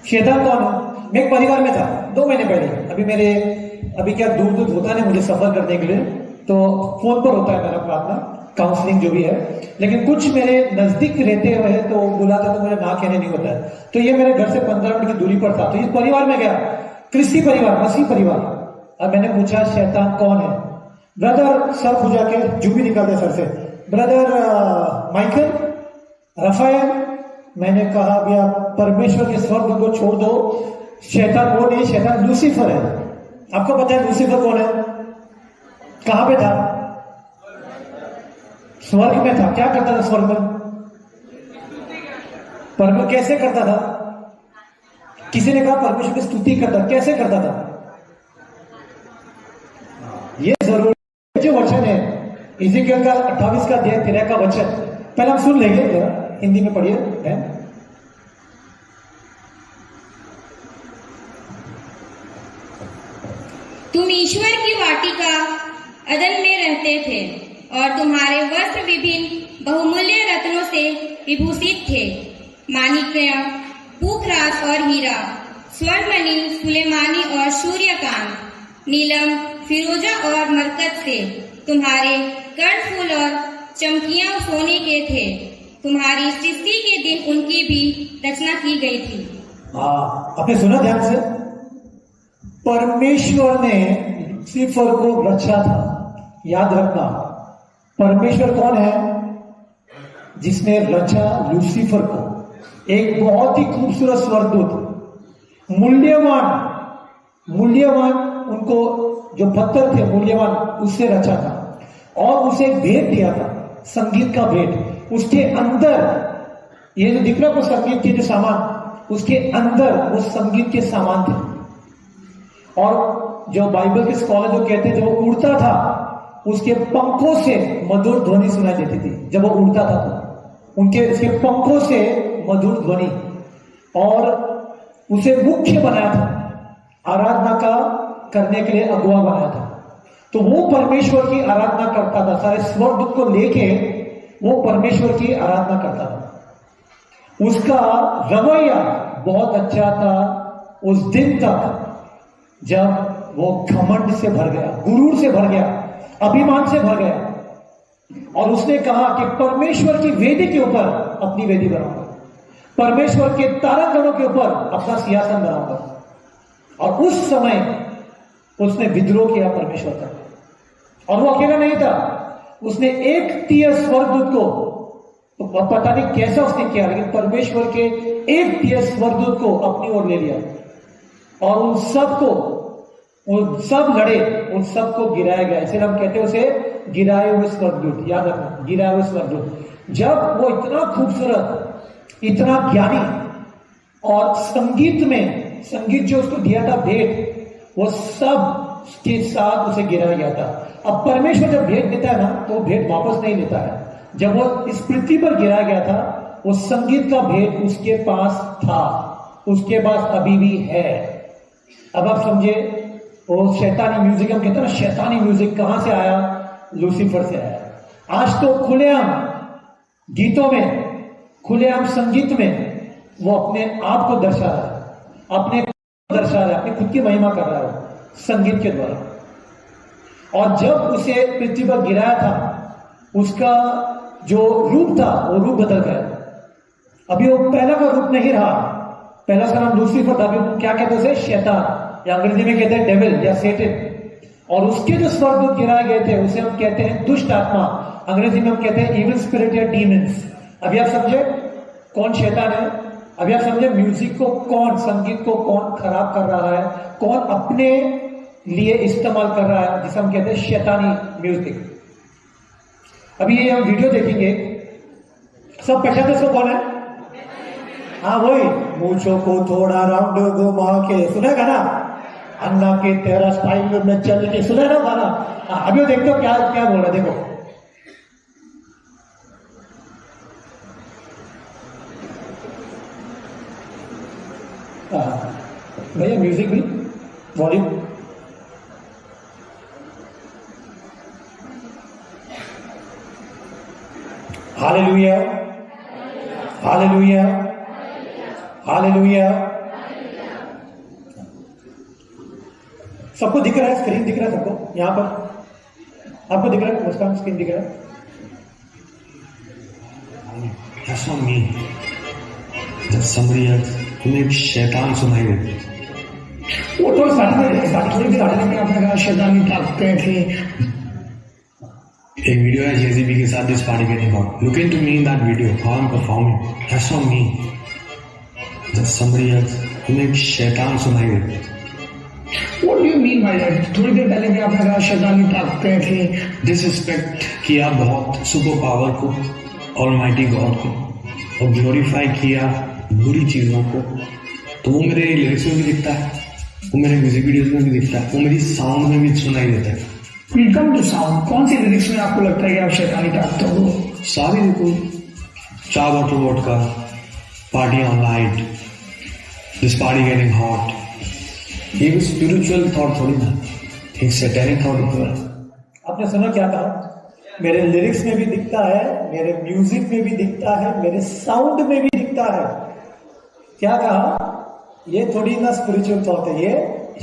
S1: शैतान कौन है? मैं एक परिवार में था 2 महीने पहले, अभी क्या दूर दूर होता नहीं मुझे सफर करने के लिए, तो फोन पर होता है मेरा प्रार्थना, काउंसलिंग जो भी है, लेकिन कुछ मेरे नजदीक रहते हुए तो बुलाते तो मुझे ना कहने नहीं होता है। तो ये मेरे घर से 15 मिनट की दूरी पर था, तो इस परिवार में गया, क्रिस्ती परिवार, मसीह परिवार। और मैंने पूछा शैतान कौन है? ब्रदर सर खुजा के जू भी निकालते सर से, ब्रदर माइकल, रफायल। मैंने कहा भैया परमेश्वर के स्वर्ग को छोड़ दो, शैतान वो नहीं, शैतान लूसीफर है। आपको पता है लूसीफर कौन है? कहां पे था? स्वर्ग में था। क्या करता था स्वर्ग में? परमेश्वर कैसे करता था? किसी ने कहा परमेश्वर की स्तुति करता, कैसे करता था? ये जरूर जो वचन है इज़ेकियल का 28 का अध्याय 13 का वचन पहले हम सुन लेंगे, जरा हिंदी में पढ़िए बहन।
S2: तुम ईश्वर की वाटिका अदन में रहते थे और तुम्हारे वस्त्र विभिन्न बहुमूल्य रत्नों से विभूषित थे। माणिक्य, पुखरास और हीरा, स्वर्णमणि, सुलेमानी और सूर्यकांत, नीलम, फिरोजा और मरकत से तुम्हारे कर्णफूल और चमकियां सोने के थे। तुम्हारी सृष्टि के दिन उनकी भी रचना की गई थी।
S1: हाँ, आपने सुना ध्यान से? परमेश्वर ने लूसीफर को रचा था। याद रखना, परमेश्वर कौन है? जिसने रचा लूसीफर को। एक बहुत ही खूबसूरत स्वर्गदूत, मूल्यवान उनको जो पत्थर थे मूल्यवान, उससे रचा था और उसे एक भेंट दिया था, संगीत का भेंट। उसके अंदर ये जो दिख रहा है संगीत के जो सामान, उसके अंदर वो संगीत के सामान थे। और जो बाइबल के स्कॉलर जो कहते हैं जब वो उड़ता था उसके पंखों से मधुर ध्वनि सुनाई देती थी। जब वो उड़ता था तो उसके पंखों से मधुर ध्वनि, और उसे मुख्य बनाया था, आराधना का करने के लिए अगुआ बनाया था। तो वो परमेश्वर की आराधना करता था, सारे स्वर्गदूत को लेके वो परमेश्वर की आराधना करता था। उसका रवैया बहुत अच्छा था उस दिन तक जब वो घमंड से भर गया, गुरूर से भर गया, अभिमान से भर गया, और उसने कहा कि परमेश्वर की वेदी के ऊपर अपनी वेदी बनाऊंगा, परमेश्वर के तारागणों के ऊपर अपना सिंहासन बनाऊंगा। और उस समय उसने विद्रोह किया परमेश्वर का। और वो अकेला नहीं था, उसने एक तीर स्वर्गदूत को, पता नहीं कैसा उसने किया, लेकिन परमेश्वर के एक तीर स्वर्गदूत को अपनी ओर ले लिया और उन सब लड़े, उन सबको गिराया गया। इसलिए हम कहते हैं उसे गिराए हुए स्वर्गदूत। याद रखना, गिराए हुए स्वर्गदूत। जब वो इतना खूबसूरत, इतना ज्ञानी, और संगीत जो उसको दिया था भेंट, वो सब के साथ उसे गिराया गया था। अब परमेश्वर जब भेंट देता है ना तो भेंट वापस नहीं लेता है। जब वो इस पृथ्वी पर गिराया गया था, वो संगीत का भेंट उसके पास था, उसके पास अभी भी है। अब आप समझे, वो शैतानी म्यूजिक, हम कहते हैं ना शैतानी म्यूजिक कहां से आया? लूसीफर से आया। आज तो खुलेआम गीतों में, खुलेआम संगीत में वो अपने आप को दर्शा रहा है, अपनी खुद की महिमा कर रहा है संगीत के द्वारा। और जब उसे पृथ्वी पर गिराया था, उसका जो रूप था वो रूप बदल गया। अभी वो पहला का रूप नहीं रहा, पहला उसका नाम लूसीफर था, अभी क्या कहते हैं उसे? शैतान, या अंग्रेजी में कहते हैं डेविल या सेटन। और उसके जो स्वर्गदूत गिराए गए थे उसे हम कहते हैं दुष्ट आत्मा, अंग्रेजी में हम कहते हैं इविल स्पिरिट या डीमंस। अभी आप समझे कौन शैतान है? अभी आप समझे म्यूजिक को कौन, संगीत को कौन खराब कर रहा है, कौन अपने लिए इस्तेमाल कर रहा है, जिसे हम कहते हैं शैतानी म्यूजिक। अभी ये हम वीडियो देखेंगे, सब पहचानते इसको कौन है? हाँ वही, मूछों को थोड़ा राउंड घुमा के, सुनेगा ना, अन्ना के तेरा स्टाइल में चल के, सुने ना गाना? अभी देखते हो क्या क्या बोल रहा है, देखो। भैया म्यूजिक भी वॉल्यूम। Hallelujah, hallelujah, hallelujah. सबको दिख रहा है? स्क्रीन दिख रहा है सबको? यहां पर आपको दिख रहा है? मुस्कान स्क्रीन दिख रहा है?
S3: That's not me. That's somebody else. तुम्हें एक शैतान सुनाई देती।
S1: वो तो साढ़े में आपने कहा शैतानी ताकतें थी।
S3: एक वीडियो है जेसीबी के साथ this party getting hot. Look into me in that video. How I'm performing. That's not me. That's somebody else. तुम्हें एक शैतान सुनाई देती।
S1: What do you mean by that? थोड़ी देर पहले भी आपने कहा शैतानी ताकतें थी।
S3: डिसरिस्पेक्ट किया बहुत सुपर पावर को, ऑलमाइटी गॉड को, और ग्लोरीफाई किया बुरी चीजों को। तो वो मेरे लिरिक्स में भी दिखता है, वो मेरे म्यूजिक वीडियोज में भी दिखता है, वो मेरी साउंड में भी सुनाई देता है।
S4: वेलकम टू साउंड, कौन सी लिरिक्स में आपको लगता है कि आप शैतानी टाकते हो?
S3: सारी देखो, 4 bottle vodka, party on night, this party getting hot, ये भी स्पिरिचुअल थॉट थोड़ी ना, एक सैटेनिक थॉट होता है।
S1: आपने सुना क्या कहा? मेरे लिरिक्स में भी दिखता है, मेरे म्यूजिक में भी दिखता है, मेरे साउंड में भी दिखता है। क्या कहा? ये थोड़ी ना स्पिरिचुअल थॉट है, ये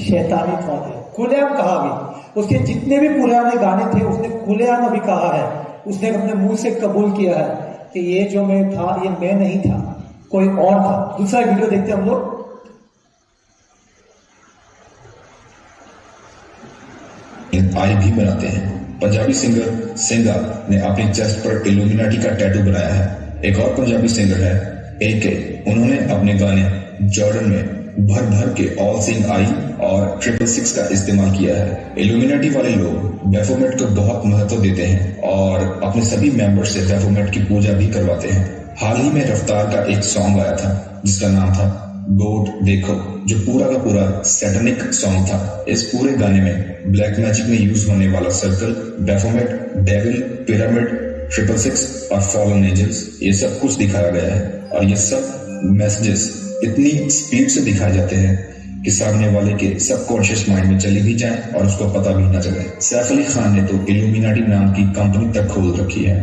S1: शैतानी थॉट है। खुलेआम कहा भी, उसके जितने भी पुराने गाने थे उसने खुलेआम अभी कहा है, उसने अपने मुंह से कबूल किया है कि ये जो मैं था ये मैं नहीं था, कोई और था। दूसरा वीडियो देखते हम लोग।
S5: आज भी बनाते हैं। पंजाबी सिंगर सिंगा ने अपनी चेस्ट पर इल्यूमिनाटी का टैटू बनाया है। एक और पंजाबी सिंगर है AK, उन्होंने अपने गाने जॉर्डन में भर भर के ऑल सिंग आई और 666 का इस्तेमाल किया है। इल्यूमिनाटी वाले लोग बैफोमेट को बहुत महत्व देते हैं और अपने सभी मेंबर्स से बैफोमेट की पूजा भी करवाते हैं। हाल ही में रफ्तार का एक सॉन्ग आया था जिसका नाम था गोट देखो, जो पूरा का पूरा सैटेनिक सॉन्ग था। इस पूरे गाने में ब्लैक मैजिक में यूज होने वाला सर्कल, बैफोमेट, डेविल, पिरामिड, 666 और फॉलन एंजल्स, ये सब कुछ दिखाया गया है। और ये सब मैसेजेस इतनी स्पीड से दिखाए जाते हैं कि सामने वाले के सबकॉन्शियस माइंड में चली भी जाए और उसको पता भी ना चले। सैफ अली खान ने तो इल्यूमिनाटी नाम की कंपनी तक खोल रखी है।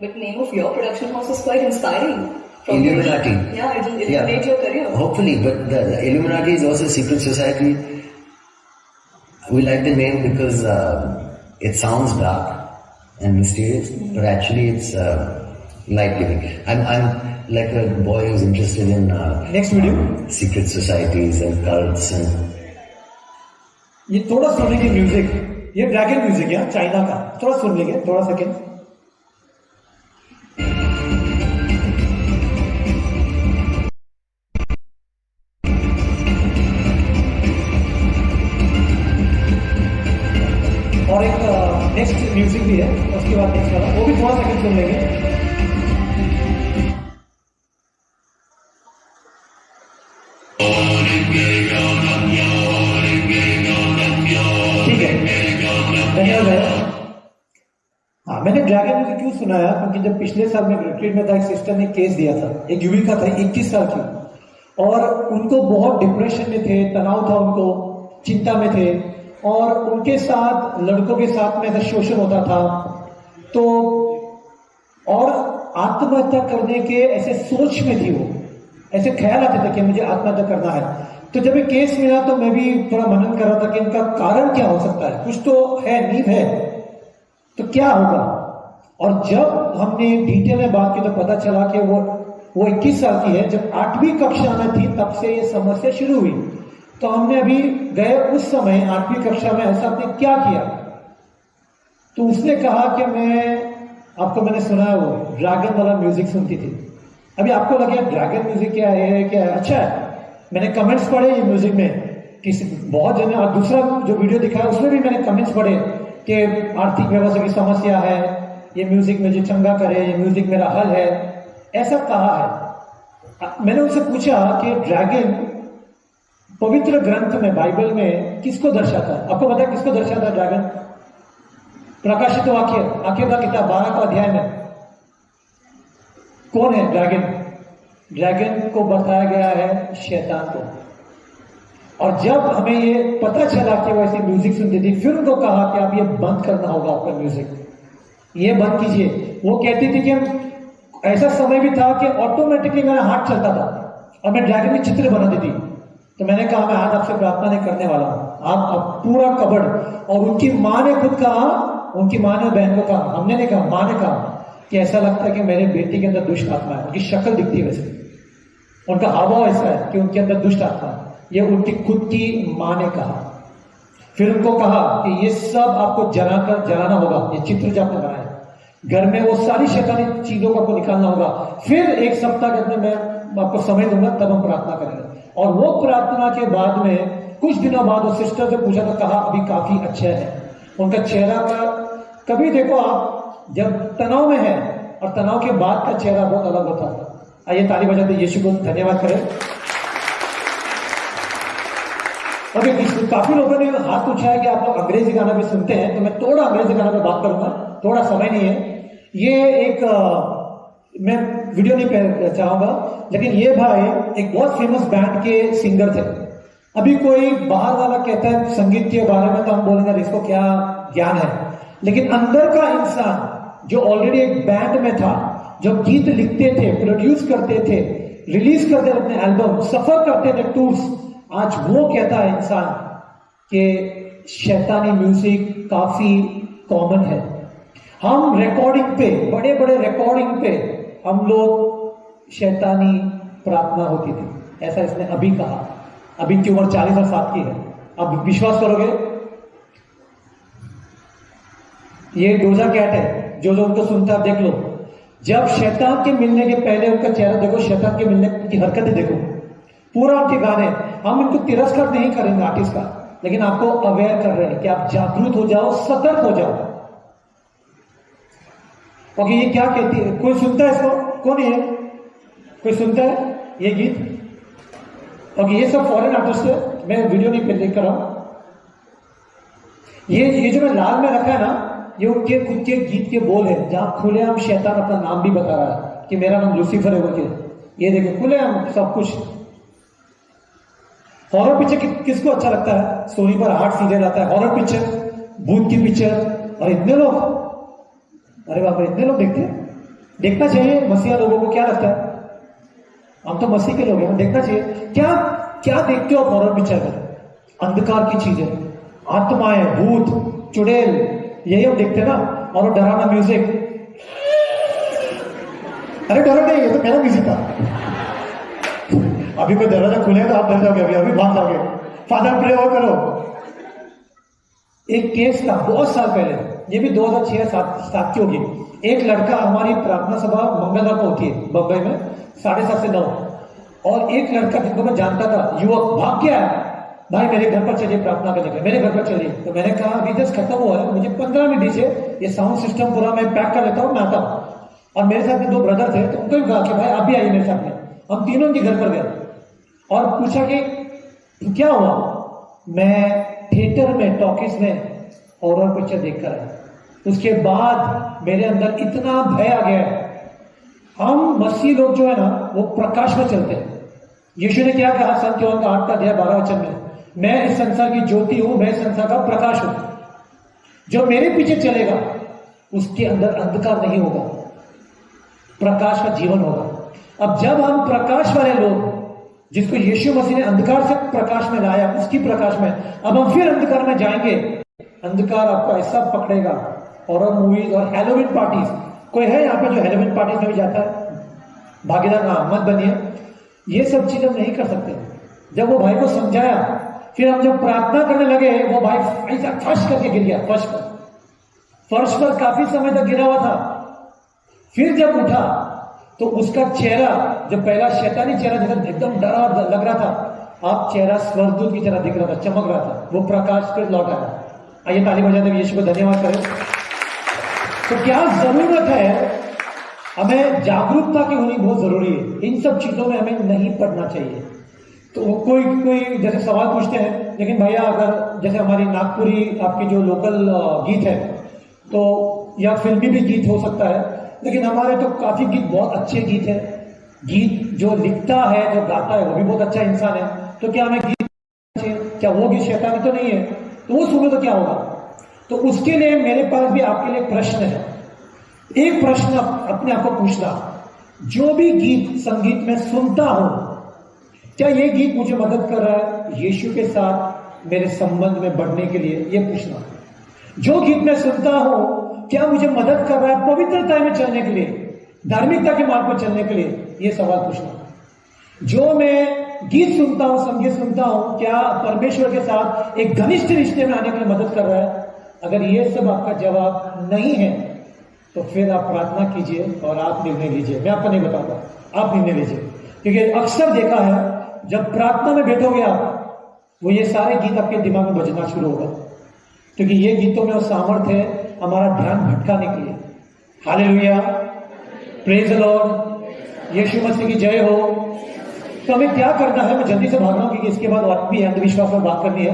S6: But name of your production house is quite inspiring.
S7: Illuminati.
S6: Yeah, it'll made your career.
S7: Hopefully, but the Illuminati is also a secret society. We like the name because it sounds dark and mysterious, but actually it's light giving. I'm like a boy who's interested in
S1: Next video.
S7: Secret societies and cults and.
S1: ये थोड़ा सुनेंगे music, ये dragon music है China का, थोड़ा सुन लेंगे, थोड़ा second. और एक नेक्स्ट म्यूजिक भी है, उसके बाद नेक्स्ट वाला, वो भी थोड़ा सेकंड सुन लेंगे। ठीक है, धन्यवाद। हाँ, मैंने ड्रैगन म्यूजिक क्यों सुनाया, क्योंकि जब पिछले साल मैं रिट्रीट में था, एक सिस्टर ने केस दिया था, एक युविका था 21 साल की, और उनको बहुत डिप्रेशन में थे, तनाव था उनको, चिंता में थे, और उनके साथ लड़कों के साथ में ऐसा शोषण होता था, तो और आत्महत्या करने के ऐसे सोच में थी वो, ऐसे ख्याल आते थे कि मुझे आत्महत्या करना है। तो जब ये केस मिला तो मैं भी थोड़ा मनन कर रहा था कि इनका कारण क्या हो सकता है, कुछ तो है, नींव है, तो क्या होगा। और जब हमने डिटेल में बात की तो पता चला कि वो 21 साल की है। जब 8वीं कक्षा में थी तब से ये समस्या शुरू हुई। तो हमने अभी गए उस समय 8वीं कक्षा में, ऐसा आपने क्या किया, तो उसने कहा कि मैंने सुना है वो ड्रैगन वाला म्यूजिक सुनती थी। अभी आपको लगे ड्रैगन म्यूजिक क्या है, क्या है, अच्छा है। मैंने कमेंट्स पढ़े ये म्यूजिक में, किसी बहुत जने, और दूसरा जो वीडियो दिखाया उसमें भी मैंने कमेंट्स पढ़े कि आर्थिक व्यवस्था की समस्या है, ये म्यूजिक मुझे चंगा करे, ये म्यूजिक मेरा हल है, ऐसा कहा है। मैंने उनसे पूछा कि ड्रैगन पवित्र ग्रंथ में, बाइबल में किसको दर्शाता है? आपको पता है किसको दर्शाता है ड्रैगन? प्रकाशित वाक्य, आखिर का किताब 12 का अध्याय में कौन है ड्रैगन? ड्रैगन को बताया गया है शैतान को। और जब हमें ये पता चला कि वो ऐसी म्यूजिक सुनती थी, फिर उनको कहा कि आप ये बंद करना होगा, आपका म्यूजिक ये बंद कीजिए। वो कहती थी कि हम, ऐसा समय भी था कि ऑटोमेटिकली मेरा हाथ चलता था और मैं ड्रैगन के चित्र बनाती थी। तो मैंने कहा मैं आज आपसे प्रार्थना नहीं करने वाला हूं, आप पूरा कबर्ड। और उनकी माँ ने खुद कहा, उनकी माँ ने बहन को कहा, हमने नहीं कहा, माँ ने कहा कि ऐसा लगता है कि मेरे बेटी के अंदर दुष्ट आत्मा है। उनकी शक्ल दिखती है वैसे, उनका हावभाव ऐसा है कि उनके अंदर दुष्ट आत्मा है। ये उनकी खुद की माँ ने कहा। फिर उनको कहा कि ये सब आपको जलाना होगा, ये चित्र जो आपने बनाया घर में, वो सारी शैतानी चीजों को आपको निकालना होगा। फिर 1 सप्ताह के अंदर मैं आपको समय दूंगा, तब हम प्रार्थना करेंगे। और वो प्रार्थना के बाद में कुछ दिनों बाद वो सिस्टर से पूछा तो कहा अभी काफी अच्छा है। उनका चेहरा का, कभी देखो आप जब तनाव में है और तनाव के बाद का चेहरा बहुत अलग होता है। आइए ताली बजाते यीशु को धन्यवाद करें। ओके, काफी लोगों ने हाथ पूछा है कि आप लोग अंग्रेजी गाना भी सुनते हैं, तो मैं थोड़ा अंग्रेजी गाना पे बात करूंगा, थोड़ा समय नहीं है। ये एक मैं वीडियो नहीं चाहूंगा, लेकिन ये भाई एक बहुत फेमस बैंड के सिंगर थे। अभी कोई बाहर वाला कहता है संगीत के बारे में, तो हम बोलेंगे इसको क्या ज्ञान है, लेकिन अंदर का इंसान जो ऑलरेडी एक बैंड में था, जो गीत लिखते थे, प्रोड्यूस करते थे, रिलीज करते थे अपने एल्बम, सफर करते थे टूर्स, आज वो कहता है इंसान कि शैतानी म्यूजिक काफी कॉमन है। हम रिकॉर्डिंग पे, बड़े बड़े रिकॉर्डिंग पे हम लोग शैतानी प्रार्थना होती थी, ऐसा इसने अभी कहा। अभी की उम्र 40 और 7 की है। अब विश्वास करोगे, ये डोजा कैट है, जो उनको सुनता है देख लो। जब शैतान के मिलने के पहले उनका चेहरा देखो, शैतान के मिलने की हरकतें देखो, पूरा उनके गाने। हम इनको तिरस्कार नहीं करेंगे आर्टिस्ट का, लेकिन आपको अवेयर कर रहे हैं कि आप जागरूक हो जाओ, सतर्क हो जाओ। ओके, ये क्या कहती है? कोई सुनता है इसको? कौन है? कोई सुनता है ये गीत? ओके, ये सब फॉरेन आर्टिस्ट है, मैं वीडियो नहीं देख कर रहा हूं। ये जो मैं लाल में रखा है ना, ये उनके खुद के गीत के बोल है, जहां खुलेआम शैतान अपना नाम भी बता रहा है कि मेरा नाम लूसीफर है बोल के। ये देखो खुलेआम सब कुछ। हॉरर पिक्चर किसको अच्छा लगता है? सोनी पर 8 सीरियल आता है, हॉरर पिक्चर, भूत की पिक्चर, और इतने लोग, अरे बाप रे, इतने लोग देखते हैं। देखना चाहिए। मसीहा लोगों को क्या लगता है? हम तो मसीह के लोग हैं, देखना चाहिए। क्या क्या देखते हो हॉरर पिक्चर में? अंधकार की चीजें, आत्माएं, भूत, चुड़ैल, यही हम देखते हैं ना। और डरावना म्यूजिक, अरे डरो नहीं, ये तो मेरा म्यूजिक था। अभी कोई दरवाजा खुलेगा तो आप डर जाओगे, अभी भाग जाओगे। फादर प्रे और करो। एक केस था बहुत साल पहले, ये भी 2006-7 की होगी। एक लड़का, हमारी प्रार्थना सभा मंगलवार को होती है बम्बई में 7:30 से 9, और एक लड़का जिनको मैं जानता था, युवक, भाग गया। भाई मेरे घर पर चलिए प्रार्थना करने के, मेरे घर पर चलिए। तो मैंने कहा अभी जस्ट खत्म हुआ है, मुझे 15 मिनट दीजिए, ये साउंड सिस्टम पूरा मैं पैक कर लेता हूँ, मैं आता हूँ। और मेरे साथ में 2 ब्रदर थे, तो उनको भी कहा कि भाई आप भी आइए मेरे साथ में। हम तीनों उनके घर पर गए और पूछा कि क्या हुआ। मैं थिएटर में, टॉकीज में हॉरर पिक्चर देखकर आया। उसके बाद मेरे अंदर इतना भय आ गया। हम मसीह लोग जो है ना, वो प्रकाश में चलते हैं। यीशु ने क्या कहा संत यूहन्ना 8:12 वचन में? मैं इस संसार की ज्योति हूं, मैं इस संसार का प्रकाश हूं। जो मेरे पीछे चलेगा उसके अंदर अंधकार नहीं होगा, प्रकाश का जीवन होगा। अब जब हम प्रकाश वाले लोग, जिसको यीशु मसीह ने अंधकार से प्रकाश में लाया, उसकी प्रकाश में, अब हम फिर अंधकार में जाएंगे, अंधकार आपको ऐसा पकड़ेगा। हॉरर मूवीज और हैलोवीन पार्टीज, कोई है यहाँ पे जो हैलोवीन पार्टीज में भी जाता है? भागीदार ना मत बनिए। ये सब चीज हम नहीं कर सकते। जब वो भाई को समझाया, फिर हम जब प्रार्थना करने लगे, वो भाई ऐसा फर्श करके गिर गया, फर्श पर काफी समय तक गिरा हुआ था। फिर जब उठा तो उसका चेहरा, जो पहला शैतानी चेहरा जैसा एकदम डरा लग रहा था, अब चेहरा स्वर्गदूत की तरह दिख रहा था, चमक रहा था। वो प्रकाश फिर लौट आया। आइए ताली बजाते हुए यीशु को धन्यवाद करें। तो क्या जरूरत है? हमें जागरूकता की होनी बहुत जरूरी है। इन सब चीजों में हमें नहीं पड़ना चाहिए। तो कोई जैसे सवाल पूछते हैं, लेकिन भैया अगर जैसे हमारी नागपुरी आपकी जो लोकल गीत है, तो या फिल्मी भी गीत हो सकता है, लेकिन हमारे तो काफी गीत बहुत अच्छे गीत है। गीत जो लिखता है, जो गाता है, वो भी बहुत अच्छा इंसान है। तो क्या हमें गीत, क्या वो गीत शैतानी तो नहीं है? तो वो सुनो तो क्या होगा? तो उसके लिए मेरे पास भी आपके लिए प्रश्न है। एक प्रश्न अपने आप को पूछना, जो भी गीत संगीत में सुनता हूं, क्या ये गीत मुझे मदद कर रहा है यीशु के साथ मेरे संबंध में बढ़ने के लिए? ये पूछना। जो गीत मैं सुनता हूं, क्या मुझे मदद कर रहा है पवित्रता में चलने के लिए, धार्मिकता के मार्ग पर चलने के लिए? ये सवाल पूछना। जो मैं गीत सुनता हूं, संगीत सुनता हूं, क्या परमेश्वर के साथ एक घनिष्ठ रिश्ते में आने के लिए मदद कर रहा है? अगर ये सब आपका जवाब नहीं है, तो फिर आप प्रार्थना कीजिए और आप निर्णय लीजिए। मैं आपको नहीं बताऊंगा, आप निर्णय लीजिए। क्योंकि अक्सर देखा है, जब प्रार्थना में बैठोगे आप, वो ये सारे गीत आपके दिमाग में बजना शुरू होगा, क्योंकि ये गीतों में वो सामर्थ्य है हमारा ध्यान भटकाने के लिए। हालेलुया, प्रेज द लॉर्ड, यीशु मसीह की जय हो। तो हमें क्या करना है, मैं जल्दी से भाग रहा हूं क्योंकि इसके बाद और भी अंधविश्वास पर बात करनी है।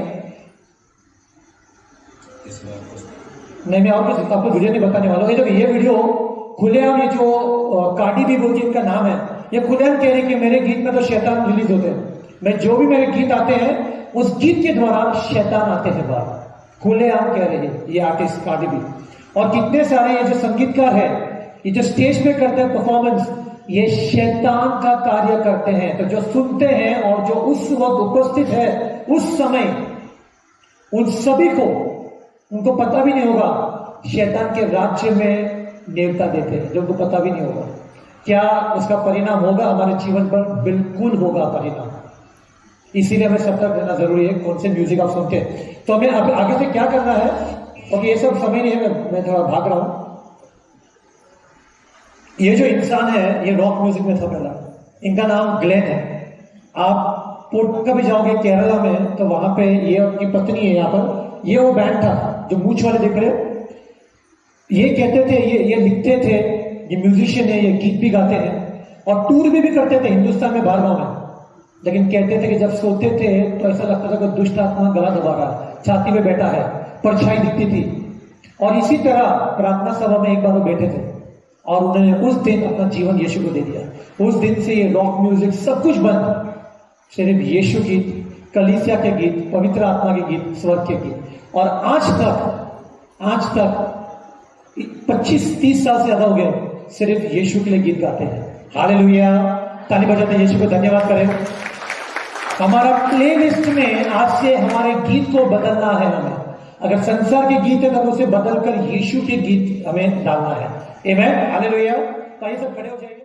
S1: नहीं, मैं और कुछ आपको वीडियो नहीं बताने वाला हूं। ये वीडियो खुलेआम, ये जो कार्डी बी बोल के इनका नाम है, ये खुलेआम कह रही कि मेरे गीत में तो शैतान रिलीज होते हैं, मैं जो भी मेरे गीत आते हैं उस गीत के द्वारा शैतान आते हैं बाहर, खुलेआम कह रहे हैं ये आर्टिस्ट कार्डी बी। और कितने सारे ये जो संगीतकार है, ये जो स्टेज पे करते हैं परफॉर्मेंस, ये शैतान का कार्य करते हैं। तो जो सुनते हैं और जो उस वक्त उपस्थित है उस समय, उन सभी को, उनको पता भी नहीं होगा, शैतान के राज्य में नेवता देते हैं, जो उनको पता भी नहीं होगा। क्या उसका परिणाम होगा हमारे जीवन पर? बिल्कुल होगा परिणाम। इसीलिए हमें सतर्क रहना जरूरी है कौन से म्यूजिक आप सुनते हैं। तो हमें अब आगे से क्या करना है, और ये सब समय नहीं है, मैं थोड़ा भाग रहा हूं। ये जो इंसान है ये रॉक म्यूजिक में था पहला, इनका नाम ग्लेन है। आप पोर्ट कभी जाओगे केरला में तो वहां पे ये उनकी पत्नी है, यहाँ पर ये वो बैंड था जो मूछ वाले देख रहे हो, ये कहते थे, ये लिखते थे, ये म्यूजिशियन है, ये गीत भी गाते हैं और टूर भी करते थे हिंदुस्तान में, बाहर गांव में। लेकिन कहते थे कि जब सोते थे तो ऐसा लगता था कि दुष्ट आत्मा गला दबा रहा है, छाती में बैठा है, परछाई दिखती थी। और इसी तरह प्रार्थना सभा में एक बार वो बैठे थे और उन्होंने उस दिन अपना जीवन यीशु को दे दिया। उस दिन से ये रॉक म्यूजिक सब कुछ बंद, सिर्फ यीशु गीत, कलीसिया के गीत, पवित्र आत्मा के गीत, स्वर्ग के गीत। और आज तक 25-30 साल से ज्यादा हो गए, सिर्फ यीशु के लिए गीत गाते हैं। हालेलुया, ताली बजाते हैं, यीशु को धन्यवाद करें। हमारा प्लेलिस्ट में आज से हमारे गीत को बदलना है। हमें अगर संसार के गीत है तो उसे बदलकर यीशु के गीत हमें डालना है। आमेन, हालेलुया। तो ये सब खड़े हो जाइए।